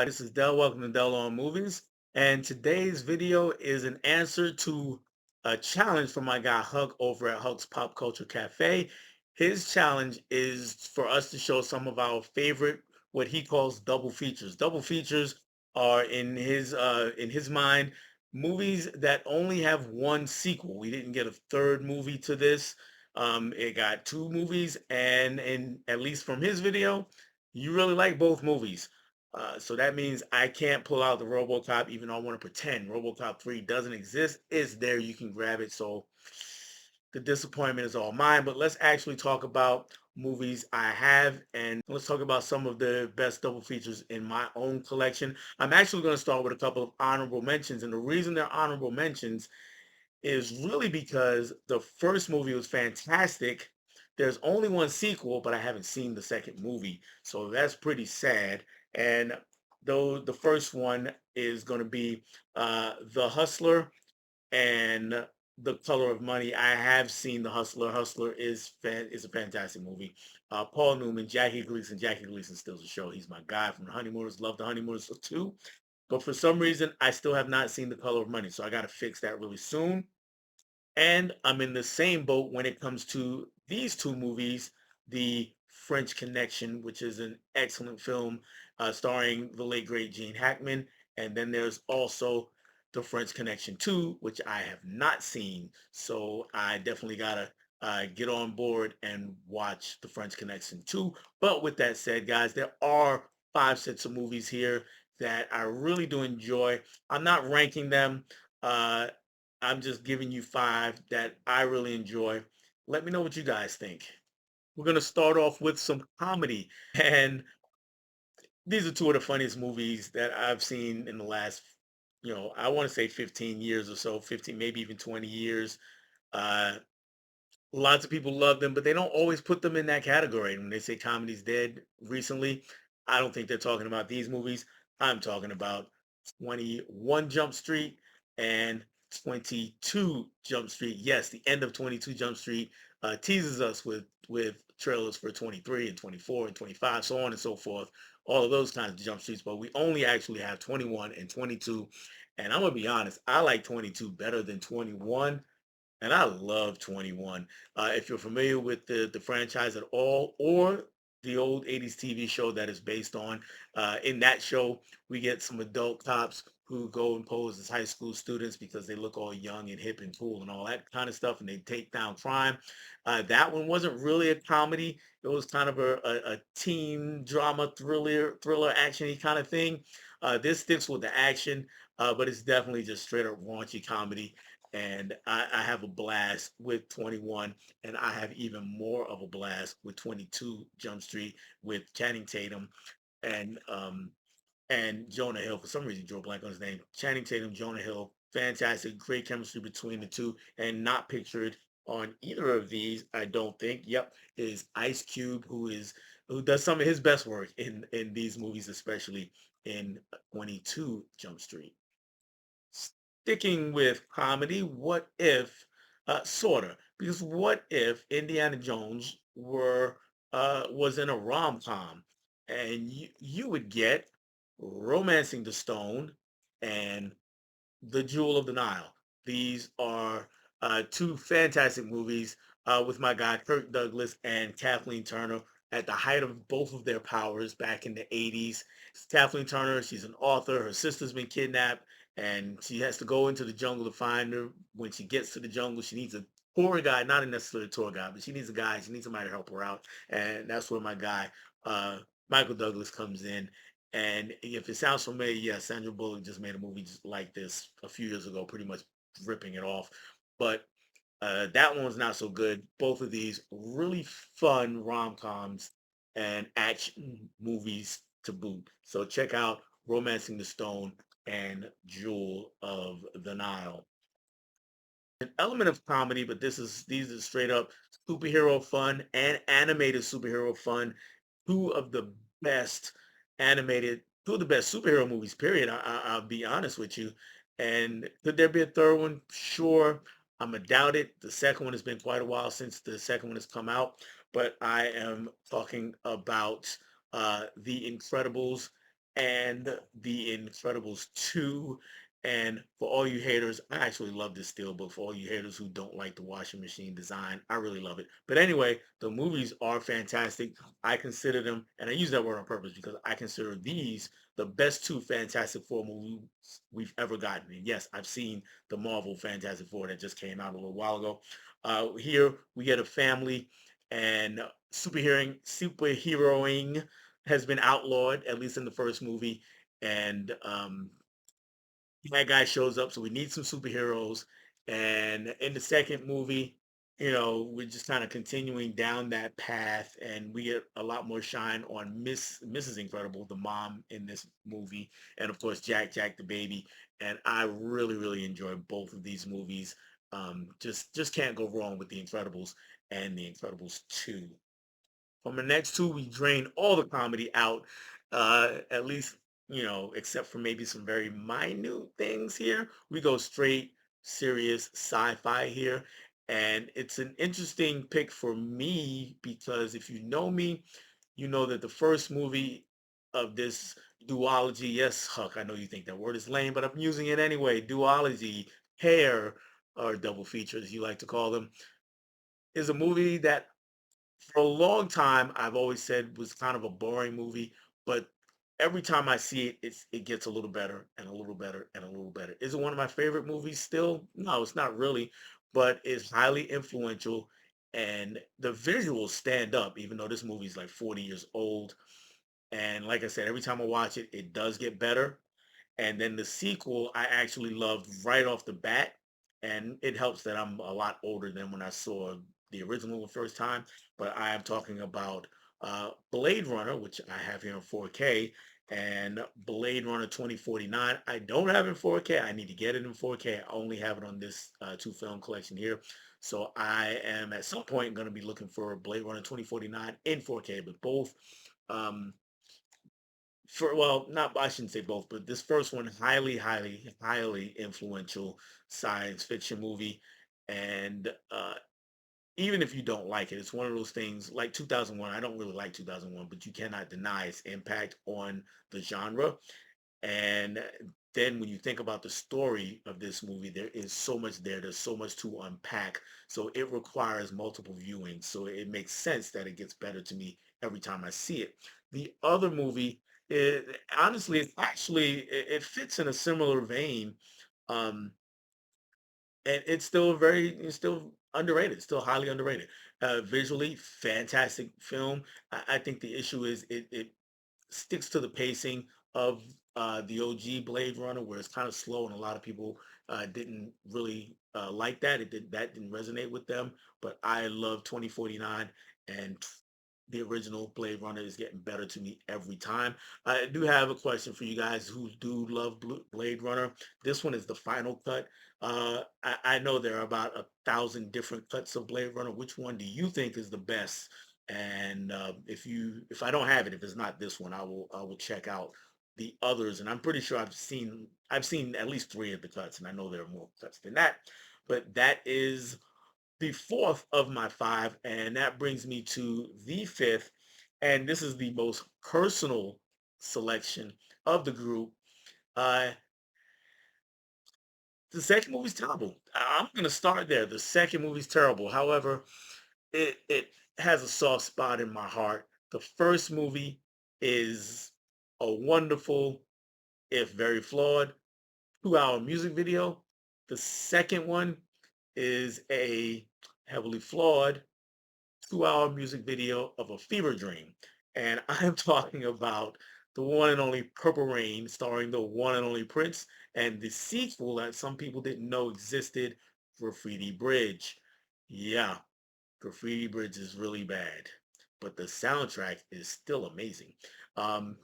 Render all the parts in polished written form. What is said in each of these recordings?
This is Del. Welcome to Del on Movies. And today's video is an answer to a challenge from my guy Huck over at Huck's Pop Culture Cafe. His challenge is for us to show some of our favorite, what he calls double features. Double features are in his mind movies that only have one sequel. We didn't get a third movie to this. It got two movies, and at least from his video, you really like both movies. So that means I can't pull out the RoboCop, even though I want to pretend RoboCop 3 doesn't exist. It's there. You can grab it. So the disappointment is all mine. But let's actually talk about movies I have, and let's talk about some of the best double features in my own collection. I'm actually going to start with a couple of honorable mentions. And the reason they're honorable mentions is really because the first movie was fantastic. There's only one sequel, but I haven't seen the second movie. So that's pretty sad. And though the first one is going to be The Hustler and The Color of Money. I have seen The Hustler. Hustler is a fantastic movie. Paul Newman, Jackie Gleason. Jackie Gleason steals the show. He's my guy from The Honeymooners. Love The Honeymooners too. But for some reason, I still have not seen The Color of Money. So I got to fix that really soon. And I'm in the same boat when it comes to these two movies, The French Connection, which is an excellent film starring the late great Gene Hackman. And then there's also The French Connection 2, which I have not seen. So I definitely gotta get on board and watch The French Connection 2. But with that said, guys, there are five sets of movies here that I really do enjoy. I'm not ranking them. Uh, I'm just giving you five that I really enjoy. Let me know what you guys think. We're going to start off with some comedy. And these are two of the funniest movies that I've seen in the last, I want to say 15 years or so, 15, maybe even 20 years. Uh, Lots of people love them, but they don't always put them in that category. And when they say comedy's dead recently, I don't think they're talking about these movies. I'm talking about 21 Jump Street and 22 Jump Street. Yes, the end of 22 Jump Street teases us with trailers for 23 and 24 and 25, so on and so forth. All of those kinds of jump streets, but we only actually have 21 and 22. And I'm gonna be honest, I like 22 better than 21, and I love 21. If you're familiar with the franchise at all, or the old 80s TV show that is based on, in that show, we get some adult cops who go and pose as high school students because they look all young and hip and cool and all that kind of stuff, and they take down crime. That one wasn't really a comedy. It was kind of a teen drama thriller actiony kind of thing. This sticks with the action, but it's definitely just straight up raunchy comedy, and I have a blast with 21, and I have even more of a blast with 22 Jump Street with Channing Tatum and Jonah Hill. For some reason, Joe blank on his name. Channing Tatum, Jonah Hill, fantastic, great chemistry between the two, and not pictured on either of these, I don't think. Yep, is Ice Cube, who does some of his best work in these movies, especially in 22 Jump Street. Sticking with comedy, what if, sorta, because what if Indiana Jones were was in a rom-com, and you would get Romancing the Stone and The Jewel of the Nile. These are two fantastic movies with my guy Kirk Douglas and Kathleen Turner at the height of both of their powers back in the 80s. Kathleen Turner, she's an author. Her sister's been kidnapped, and she has to go into the jungle to find her. When she gets to the jungle, she needs a tour guide, not necessarily a tour guide, but she needs a guide. She needs somebody to help her out. And that's where my guy, Michael Douglas, comes in. And if it sounds familiar, yeah, Sandra Bullock just made a movie just like this a few years ago, pretty much ripping it off. But that one was not so good. Both of these really fun rom-coms and action movies to boot. So check out Romancing the Stone and Jewel of the Nile. An element of comedy, but these are straight up superhero fun and animated superhero fun. Two of the best two of the best superhero movies. Period. I'll be honest with you. And could there be a third one? Sure. I'm gonna doubt it. The second one has been quite a while since the second one has come out, but I am talking about The Incredibles and The Incredibles 2. And for all you haters, I actually love this steelbook. For all you haters who don't like the washing machine design, I really love it. But anyway, the movies are fantastic. I consider them, and I use that word on purpose because I consider these the best two Fantastic Four movies we've ever gotten. And yes, I've seen the Marvel Fantastic Four that just came out a little while ago. Here we get a family and superheroing has been outlawed, at least in the first movie. And that guy shows up, so we need some superheroes. And in the second movie, we're just kind of continuing down that path, and we get a lot more shine on Mrs. Incredible, the mom in this movie, and of course Jack the baby. And I really, really enjoy both of these movies. Just can't go wrong with The Incredibles and The Incredibles 2. From the next two, we drain all the comedy out, at least, except for maybe some very minute things here. We go straight serious sci-fi here. And it's an interesting pick for me because if you know me, you know that the first movie of this duology, yes, Huck, I know you think that word is lame, but I'm using it anyway. Duology, pair, or double feature, as you like to call them, is a movie that for a long time, I've always said was kind of a boring movie, but every time I see it, it gets a little better and a little better and a little better. Is it one of my favorite movies still? No, it's not really, but it's highly influential and the visuals stand up, even though this movie is like 40 years old. And like I said, every time I watch it, it does get better. And then the sequel, I actually loved right off the bat. And it helps that I'm a lot older than when I saw the original the first time. But I am talking about Blade Runner, which I have here in 4K, and Blade Runner 2049. I don't have it in 4K. I need to get it in 4K. I only have it on this two film collection here. So I am at some point going to be looking for Blade Runner 2049 in 4K, but both um, for well, not I shouldn't say both, but this first one highly, highly, highly influential science fiction movie, and even if you don't like it, it's one of those things like 2001. I don't really like 2001, but you cannot deny its impact on the genre. And then when you think about the story of this movie, there is so much there. There's so much to unpack. So it requires multiple viewings. So it makes sense that it gets better to me every time I see it. The other movie, honestly, it fits in a similar vein. Um, and it's still underrated, it's still highly underrated. Visually, fantastic film. I think the issue is it sticks to the pacing of the OG Blade Runner, where it's kind of slow, and a lot of people didn't really like that. That didn't resonate with them. But I love 2049, and the original Blade Runner is getting better to me every time. I do have a question for you guys who do love Blade Runner. This one is the final cut. I know there are about 1,000 different cuts of Blade Runner. Which one do you think is the best? And if I don't have it, if it's not this one, I will check out the others. And I'm pretty sure I've seen at least three of the cuts, and I know there are more cuts than that. But that is the fourth of my five, and that brings me to the fifth. And this is the most personal selection of the group. Uh, the second movie's terrible. I'm gonna start there. The second movie's terrible. However, it has a soft spot in my heart. The first movie is a wonderful, if very flawed, 2-hour music video. The second one is a heavily flawed 2-hour music video of a fever dream. And I am talking about the one and only Purple Rain, starring the one and only Prince, and the sequel that some people didn't know existed, Graffiti Bridge. Yeah, Graffiti Bridge is really bad, but the soundtrack is still amazing. Um,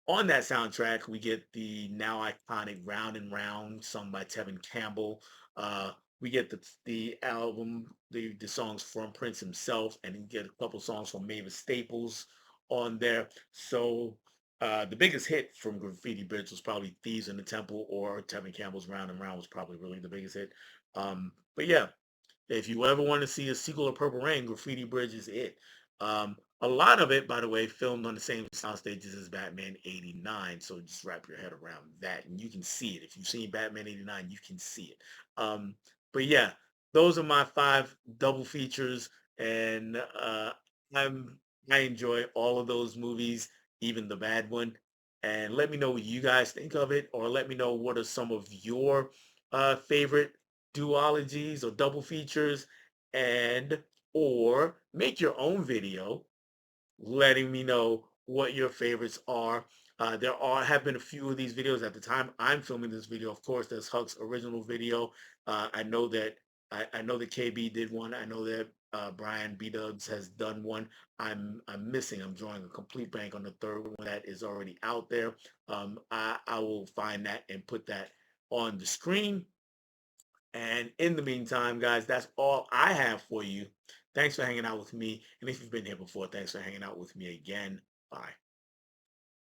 on that soundtrack, we get the now iconic "Round and Round" sung by Tevin Campbell. Uh, we get the album, the songs from Prince himself, and you get a couple songs from Mavis Staples on there. So the biggest hit from Graffiti Bridge was probably "Thieves in the Temple," or Tevin Campbell's "Round and Round" was probably really the biggest hit. But yeah, if you ever want to see a sequel of Purple Rain, Graffiti Bridge is it. A lot of it, by the way, filmed on the same sound stages as Batman 89. So just wrap your head around that and you can see it. If you've seen Batman 89, you can see it. Um, but yeah, those are my five double features. And I'm I enjoy all of those movies, even the bad one. And let me know what you guys think of it, or let me know what are some of your favorite duologies or double features, and or make your own video letting me know what your favorites are. There are have been a few of these videos at the time I'm filming this video. Of course, there's Huck's original video. I know that I know that KB did one. I know that Brian B Dubs has done one. I'm missing. I'm drawing a complete blank on the third one that is already out there. I will find that and put that on the screen. And in the meantime, guys, that's all I have for you. Thanks for hanging out with me. And if you've been here before, thanks for hanging out with me again. Bye.